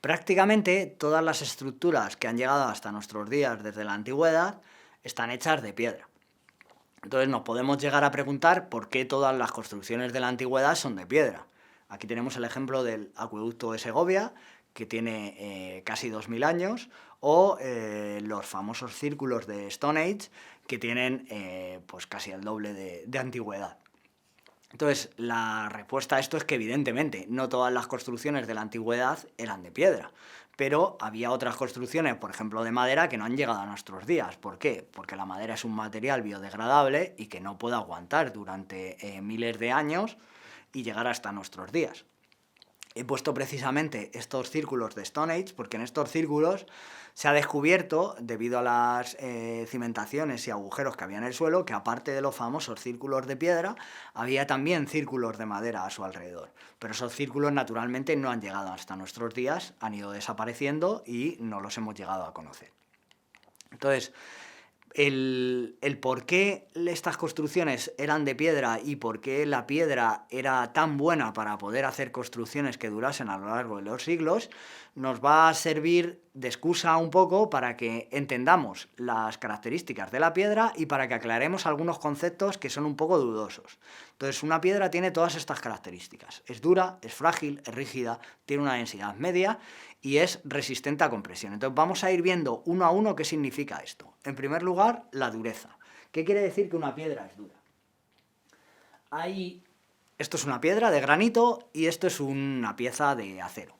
Prácticamente todas las estructuras que han llegado hasta nuestros días desde la antigüedad están hechas de piedra. Entonces nos podemos llegar a preguntar por qué todas las construcciones de la antigüedad son de piedra. Aquí tenemos el ejemplo del acueducto de Segovia, que tiene casi 2000 años, o los famosos círculos de Stone Age, que tienen pues casi el doble de antigüedad. Entonces, la respuesta a esto es que evidentemente no todas las construcciones de la antigüedad eran de piedra, pero había otras construcciones, por ejemplo de madera, que no han llegado a nuestros días. ¿Por qué? Porque la madera es un material biodegradable y que no puede aguantar durante miles de años y llegar hasta nuestros días. He puesto precisamente estos círculos de Stone Age porque en estos círculos se ha descubierto, debido a las cimentaciones y agujeros que había en el suelo, que aparte de los famosos círculos de piedra, había también círculos de madera a su alrededor. Pero esos círculos naturalmente no han llegado hasta nuestros días, han ido desapareciendo y no los hemos llegado a conocer. Entonces, el por qué estas construcciones eran de piedra y por qué la piedra era tan buena para poder hacer construcciones que durasen a lo largo de los siglos, nos va a servir de excusa un poco para que entendamos las características de la piedra y para que aclaremos algunos conceptos que son un poco dudosos. Entonces, una piedra tiene todas estas características. Es dura, es frágil, es rígida, tiene una densidad media y es resistente a compresión. Entonces vamos a ir viendo uno a uno qué significa esto. En primer lugar, la dureza. ¿Qué quiere decir que una piedra es dura? Esto es una piedra de granito y esto es una pieza de acero.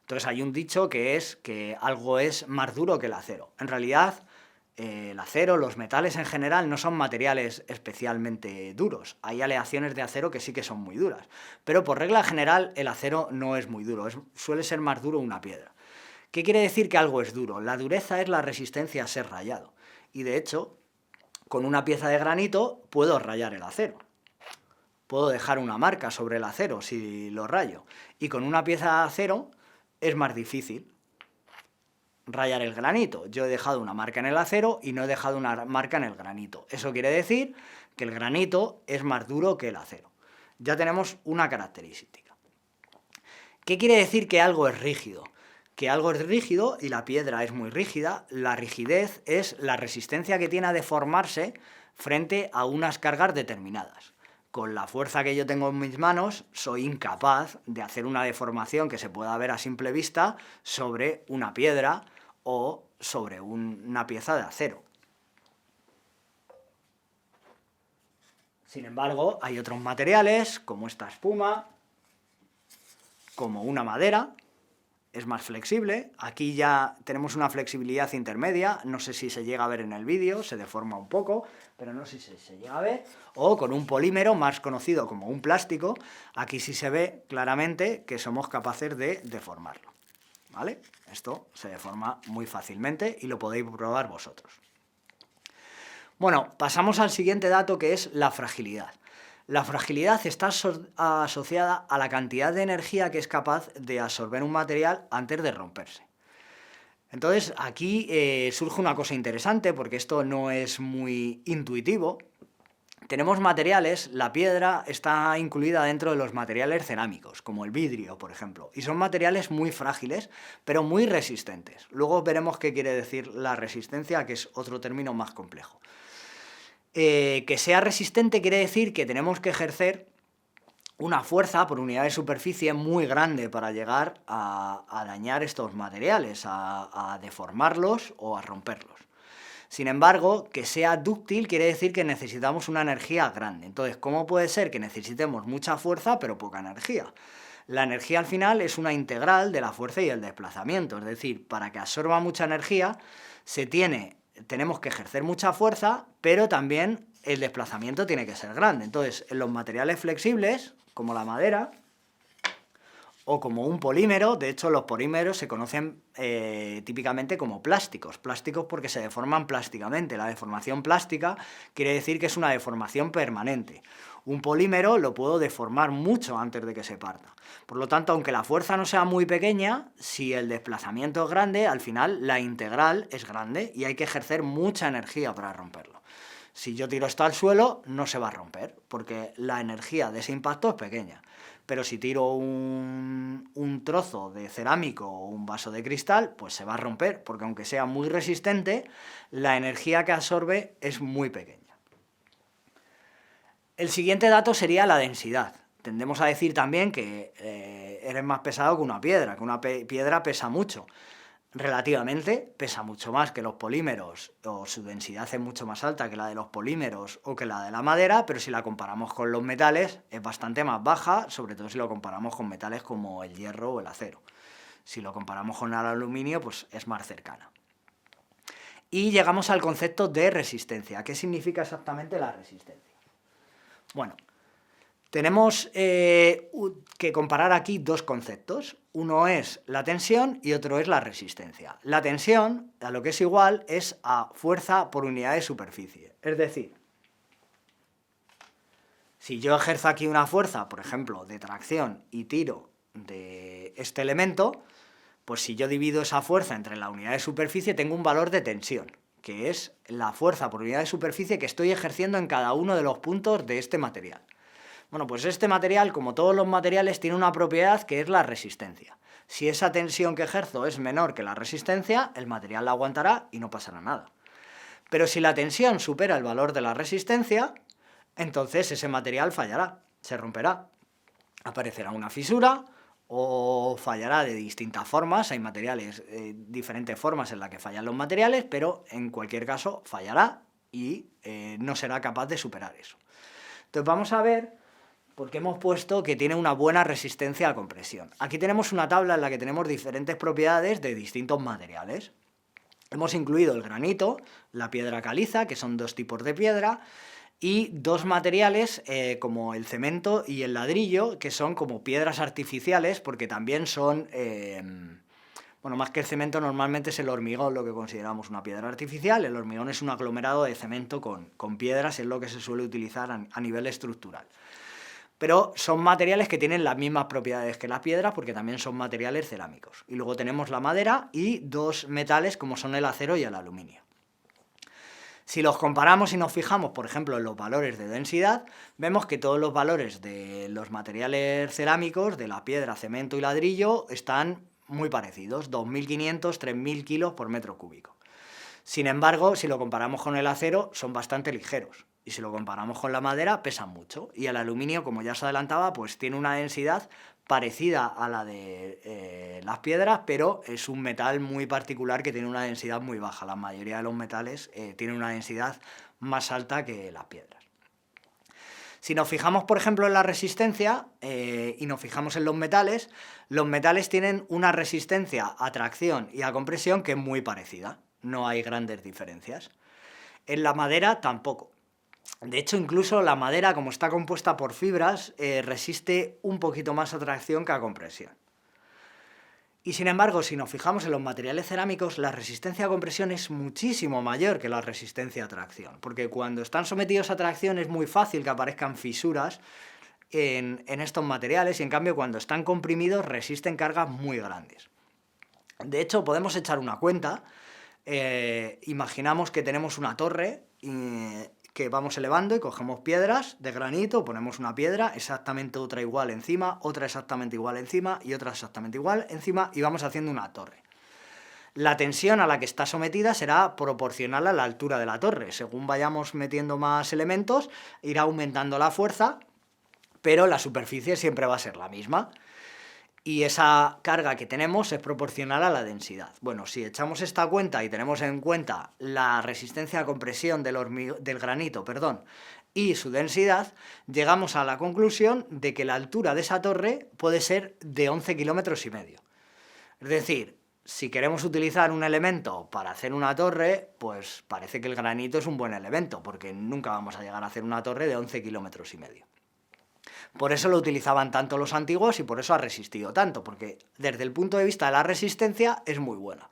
Entonces hay un dicho que es que algo es más duro que el acero. En realidad, el acero, los metales en general, no son materiales especialmente duros. Hay aleaciones de acero que sí que son muy duras. Pero por regla general, el acero no es muy duro, suele ser más duro una piedra. ¿Qué quiere decir que algo es duro? La dureza es la resistencia a ser rayado. Y de hecho, con una pieza de granito puedo rayar el acero. Puedo dejar una marca sobre el acero si lo rayo. Y con una pieza de acero es más difícil rayar el granito. Yo he dejado una marca en el acero y no he dejado una marca en el granito. Eso quiere decir que el granito es más duro que el acero. Ya tenemos una característica. ¿Qué quiere decir que algo es rígido? Que algo es rígido y la piedra es muy rígida. La rigidez es la resistencia que tiene a deformarse frente a unas cargas determinadas. Con la fuerza que yo tengo en mis manos, soy incapaz de hacer una deformación que se pueda ver a simple vista sobre una piedra o sobre una pieza de acero. Sin embargo, hay otros materiales, como esta espuma, como una madera, es más flexible. Aquí ya tenemos una flexibilidad intermedia, no sé si se llega a ver en el vídeo, se deforma un poco, pero no sé si se llega a ver. O con un polímero más conocido como un plástico, aquí sí se ve claramente que somos capaces de deformarlo, ¿vale? Esto se deforma muy fácilmente y lo podéis probar vosotros. Bueno, pasamos al siguiente dato, que es la fragilidad. La fragilidad está asociada a la cantidad de energía que es capaz de absorber un material antes de romperse. Entonces, aquí surge una cosa interesante, porque esto no es muy intuitivo. Tenemos materiales, la piedra está incluida dentro de los materiales cerámicos, como el vidrio, por ejemplo, y son materiales muy frágiles, pero muy resistentes. Luego veremos qué quiere decir la resistencia, que es otro término más complejo. Que sea resistente quiere decir que tenemos que ejercer una fuerza por unidad de superficie muy grande para llegar a dañar estos materiales, a deformarlos o a romperlos. Sin embargo, que sea dúctil quiere decir que necesitamos una energía grande. Entonces, ¿cómo puede ser que necesitemos mucha fuerza pero poca energía? La energía al final es una integral de la fuerza y el desplazamiento, es decir, para que absorba mucha energía tenemos que ejercer mucha fuerza, pero también el desplazamiento tiene que ser grande. Entonces, en los materiales flexibles, como la madera, o como un polímero, de hecho los polímeros se conocen típicamente como plásticos porque se deforman plásticamente. La deformación plástica quiere decir que es una deformación permanente. Un polímero lo puedo deformar mucho antes de que se parta. Por lo tanto, aunque la fuerza no sea muy pequeña, si el desplazamiento es grande, al final la integral es grande y hay que ejercer mucha energía para romperlo. Si yo tiro esto al suelo, no se va a romper, porque la energía de ese impacto es pequeña. Pero si tiro un trozo de cerámico o un vaso de cristal, pues se va a romper, porque aunque sea muy resistente, la energía que absorbe es muy pequeña. El siguiente dato sería la densidad. Tendemos a decir también que eres más pesado que una piedra pesa mucho. Relativamente pesa mucho más que los polímeros, o su densidad es mucho más alta que la de los polímeros o que la de la madera, pero si la comparamos con los metales es bastante más baja, sobre todo si lo comparamos con metales como el hierro o el acero. Si lo comparamos con el aluminio, pues es más cercana. Y llegamos al concepto de resistencia. ¿Qué significa exactamente la resistencia? Bueno, tenemos que comparar aquí dos conceptos. Uno es la tensión y otro es la resistencia. La tensión, a lo que es igual, es a fuerza por unidad de superficie. Es decir, si yo ejerzo aquí una fuerza, por ejemplo, de tracción y tiro de este elemento, pues si yo divido esa fuerza entre la unidad de superficie, tengo un valor de tensión, que es la fuerza por unidad de superficie que estoy ejerciendo en cada uno de los puntos de este material. Bueno, pues este material, como todos los materiales, tiene una propiedad que es la resistencia. Si esa tensión que ejerzo es menor que la resistencia, el material la aguantará y no pasará nada. Pero si la tensión supera el valor de la resistencia, entonces ese material fallará, se romperá. Aparecerá una fisura o fallará de distintas formas. Hay materiales, diferentes formas en las que fallan los materiales, pero en cualquier caso fallará y no será capaz de superar eso. Entonces vamos a ver porque hemos puesto que tiene una buena resistencia a compresión. Aquí tenemos una tabla en la que tenemos diferentes propiedades de distintos materiales. Hemos incluido el granito, la piedra caliza, que son dos tipos de piedra, y dos materiales como el cemento y el ladrillo, que son como piedras artificiales, porque también son... bueno, más que el cemento normalmente es el hormigón lo que consideramos una piedra artificial. El hormigón es un aglomerado de cemento con piedras, es lo que se suele utilizar a nivel estructural. Pero son materiales que tienen las mismas propiedades que las piedras porque también son materiales cerámicos. Y luego tenemos la madera y dos metales como son el acero y el aluminio. Si los comparamos y nos fijamos, por ejemplo, en los valores de densidad, vemos que todos los valores de los materiales cerámicos, de la piedra, cemento y ladrillo, están muy parecidos, 2.500, 3.000 kilos por metro cúbico. Sin embargo, si lo comparamos con el acero, son bastante ligeros. Y si lo comparamos con la madera, pesan mucho. Y el aluminio, como ya se adelantaba, pues tiene una densidad parecida a la de las piedras, pero es un metal muy particular que tiene una densidad muy baja. La mayoría de los metales tienen una densidad más alta que las piedras. Si nos fijamos, por ejemplo, en la resistencia y nos fijamos en los metales tienen una resistencia a tracción y a compresión que es muy parecida. No hay grandes diferencias. En la madera tampoco. De hecho, incluso la madera, como está compuesta por fibras, resiste un poquito más a tracción que a compresión. Y sin embargo, si nos fijamos en los materiales cerámicos, la resistencia a compresión es muchísimo mayor que la resistencia a tracción, porque cuando están sometidos a tracción es muy fácil que aparezcan fisuras en estos materiales y en cambio cuando están comprimidos resisten cargas muy grandes. De hecho, podemos echar una cuenta. Imaginamos que tenemos una torre que vamos elevando y cogemos piedras de granito, ponemos una piedra, exactamente otra igual encima, otra exactamente igual encima y otra exactamente igual encima y vamos haciendo una torre. La tensión a la que está sometida será proporcional a la altura de la torre. Según vayamos metiendo más elementos, irá aumentando la fuerza, pero la superficie siempre va a ser la misma. Y esa carga que tenemos es proporcional a la densidad. Bueno, si echamos esta cuenta y tenemos en cuenta la resistencia a compresión del granito, y su densidad, llegamos a la conclusión de que la altura de esa torre puede ser de 11,5 kilómetros. Es decir, si queremos utilizar un elemento para hacer una torre, pues parece que el granito es un buen elemento, porque nunca vamos a llegar a hacer una torre de 11,5 kilómetros. Por eso lo utilizaban tanto los antiguos y por eso ha resistido tanto, porque desde el punto de vista de la resistencia es muy buena.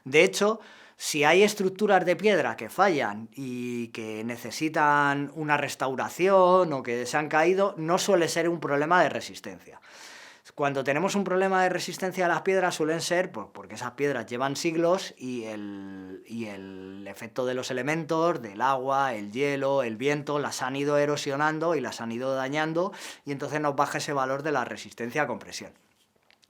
De hecho, si hay estructuras de piedra que fallan y que necesitan una restauración o que se han caído, no suele ser un problema de resistencia. Cuando tenemos un problema de resistencia a las piedras suelen ser pues, porque esas piedras llevan siglos y el efecto de los elementos, del agua, el hielo, el viento, las han ido erosionando y las han ido dañando y entonces nos baja ese valor de la resistencia a compresión.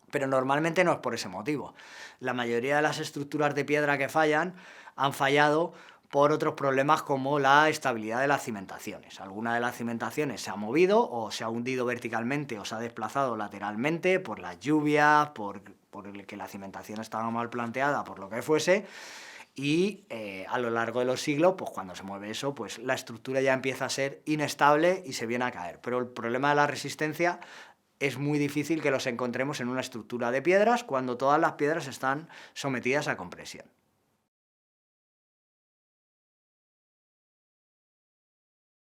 Pero normalmente no es por ese motivo. La mayoría de las estructuras de piedra que fallan han fallado por otros problemas como la estabilidad de las cimentaciones. Alguna de las cimentaciones se ha movido o se ha hundido verticalmente o se ha desplazado lateralmente por las lluvias, por el que la cimentación estaba mal planteada, por lo que fuese, y a lo largo de los siglos, pues cuando se mueve eso, pues la estructura ya empieza a ser inestable y se viene a caer. Pero el problema de la resistencia es muy difícil que los encontremos en una estructura de piedras cuando todas las piedras están sometidas a compresión.